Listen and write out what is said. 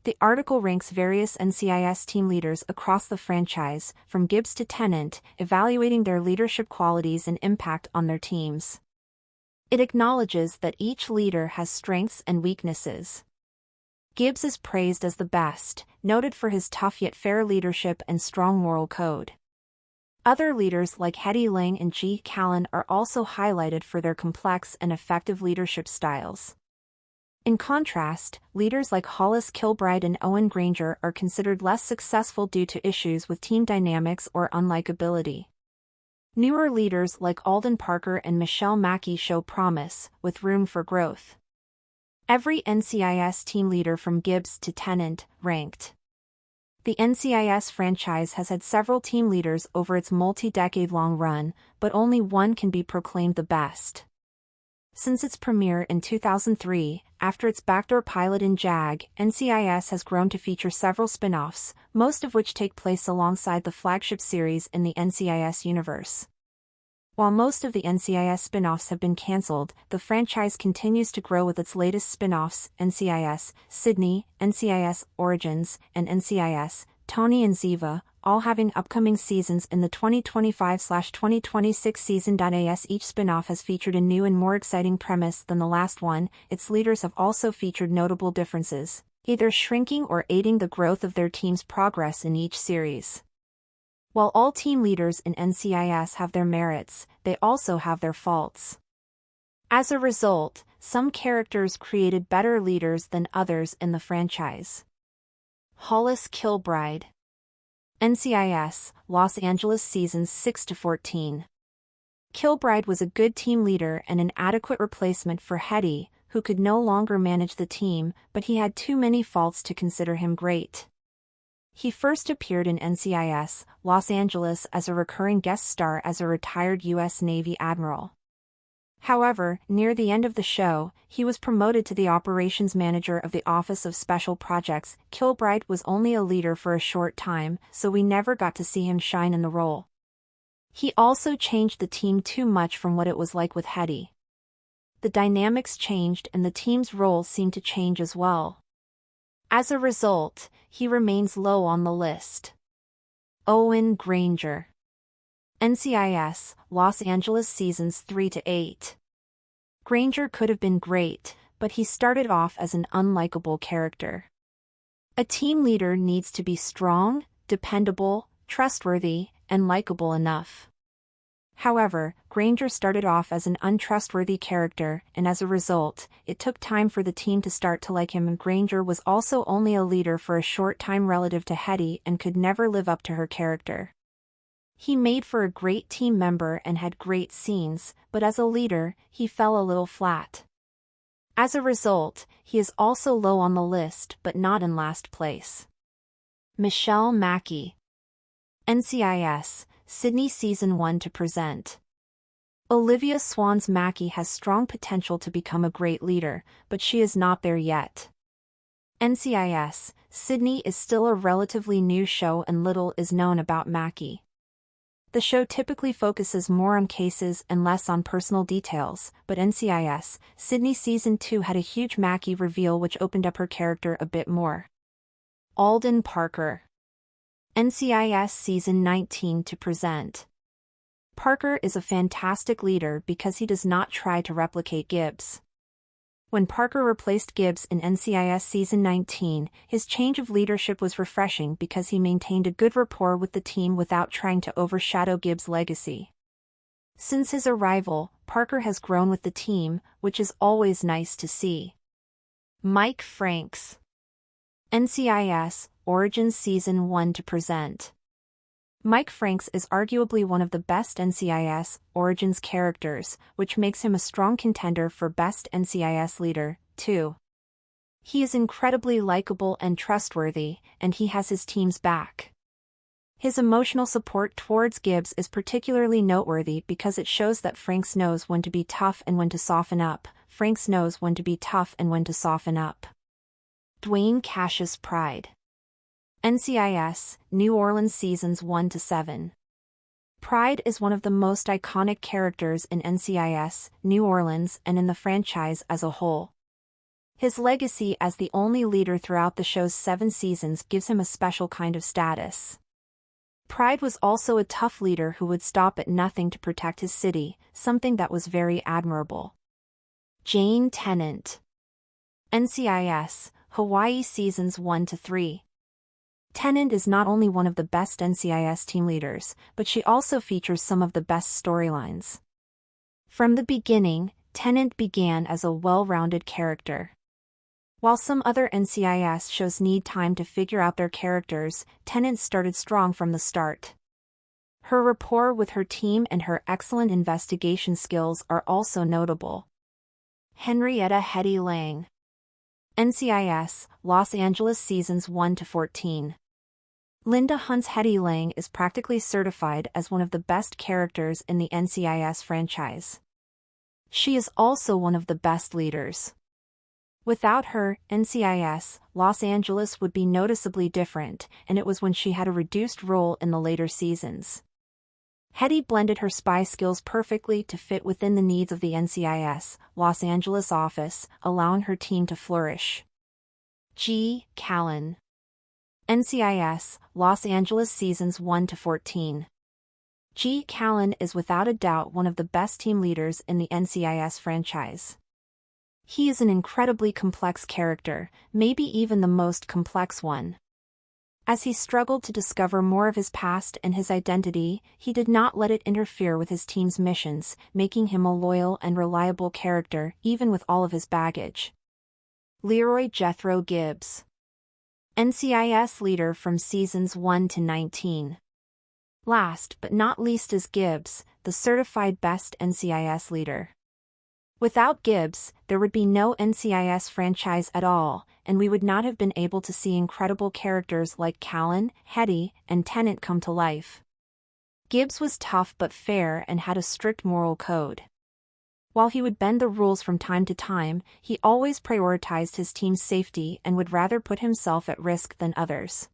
The article ranks various NCIS team leaders across the franchise, from Gibbs to Tennant, evaluating their leadership qualities and impact on their teams. It acknowledges that each leader has strengths and weaknesses. Gibbs is praised as the best, noted for his tough yet fair leadership and strong moral code. Other leaders like Hedy Lang and G. Callan are also highlighted for their complex and effective leadership styles. In contrast, leaders like Hollis Kilbride and Owen Granger are considered less successful due to issues with team dynamics or unlikability. Newer leaders like Alden Parker and Michelle Mackey show promise, with room for growth. Every NCIS team leader from Gibbs to Tennant ranked. The NCIS franchise has had several team leaders over its multi-decade-long run, but only one can be proclaimed the best. Since its premiere in 2003, after its backdoor pilot in JAG, NCIS has grown to feature several spin-offs, most of which take place alongside the flagship series in the NCIS universe. While most of the NCIS spin-offs have been cancelled, the franchise continues to grow with its latest spin-offs, NCIS Sydney, NCIS Origins, and NCIS Tony and Ziva, all having upcoming seasons in the 2025/2026 season. As each spin-off has featured a new and more exciting premise than the last one, its leaders have also featured notable differences, either shrinking or aiding the growth of their team's progress in each series. While all team leaders in NCIS have their merits, they also have their faults. As a result, some characters created better leaders than others in the franchise. Hollis Kilbride. NCIS, Los Angeles Seasons 6-14. Kilbride was a good team leader and an adequate replacement for Hedy, who could no longer manage the team, but he had too many faults to consider him great. He first appeared in NCIS, Los Angeles as a recurring guest star as a retired U.S. Navy admiral. However, near the end of the show, he was promoted to the operations manager of the Office of Special Projects. Kilbride was only a leader for a short time, so we never got to see him shine in the role. He also changed the team too much from what it was like with Hedy. The dynamics changed and the team's role seemed to change as well. As a result, he remains low on the list. Owen Granger. NCIS, Los Angeles Seasons 3-8. Granger could have been great, but he started off as an unlikable character. A team leader needs to be strong, dependable, trustworthy, and likable enough. However, Granger started off as an untrustworthy character, and as a result, it took time for the team to start to like him. And Granger was also only a leader for a short time relative to Hedy and could never live up to her character. He made for a great team member and had great scenes, but as a leader, he fell a little flat. As a result, he is also low on the list but not in last place. Michelle Mackey. NCIS, Sydney Season 1 to present. Olivia Swans Mackey has strong potential to become a great leader, but she is not there yet. NCIS, Sydney is still a relatively new show and little is known about Mackey. The show typically focuses more on cases and less on personal details, but NCIS, Sydney Season 2 had a huge Mackey reveal which opened up her character a bit more. Alden Parker. NCIS Season 19 to present. Parker is a fantastic leader because he does not try to replicate Gibbs. When Parker replaced Gibbs in NCIS Season 19, his change of leadership was refreshing because he maintained a good rapport with the team without trying to overshadow Gibbs' legacy. Since his arrival, Parker has grown with the team, which is always nice to see. Mike Franks. NCIS, Origins Season 1 to present. Mike Franks is arguably one of the best NCIS Origins characters, which makes him a strong contender for Best NCIS Leader, too. He is incredibly likable and trustworthy, and he has his team's back. His emotional support towards Gibbs is particularly noteworthy because it shows that Franks knows when to be tough and when to soften up. Franks knows when to be tough and when to soften up. Dwayne Cassius Pride. NCIS, New Orleans Seasons 1-7. Pride is one of the most iconic characters in NCIS, New Orleans and in the franchise as a whole. His legacy as the only leader throughout the show's 7 seasons gives him a special kind of status. Pride was also a tough leader who would stop at nothing to protect his city, something that was very admirable. Jane Tennant. NCIS, Hawaii Seasons 1-3. Tennant is not only one of the best NCIS team leaders, but she also features some of the best storylines. From the beginning, Tennant began as a well-rounded character. While some other NCIS shows need time to figure out their characters, Tennant started strong from the start. Her rapport with her team and her excellent investigation skills are also notable. Henrietta Hetty Lang. NCIS, Los Angeles Seasons 1-14. Linda Hunt's Hetty Lang is practically certified as one of the best characters in the NCIS franchise. She is also one of the best leaders. Without her, NCIS, Los Angeles would be noticeably different, and it was when she had a reduced role in the later seasons. Hetty blended her spy skills perfectly to fit within the needs of the NCIS, Los Angeles office, allowing her team to flourish. G. Callan. NCIS, Los Angeles Seasons 1-14. G. Callan is without a doubt one of the best team leaders in the NCIS franchise. He is an incredibly complex character, maybe even the most complex one. As he struggled to discover more of his past and his identity, he did not let it interfere with his team's missions, making him a loyal and reliable character even with all of his baggage. Leroy Jethro Gibbs. NCIS leader from Seasons 1-19. Last but not least is Gibbs, the certified best NCIS leader. Without Gibbs, there would be no NCIS franchise at all, and we would not have been able to see incredible characters like Callan, Hetty, and Tennant come to life. Gibbs was tough but fair and had a strict moral code. While he would bend the rules from time to time, he always prioritized his team's safety and would rather put himself at risk than others.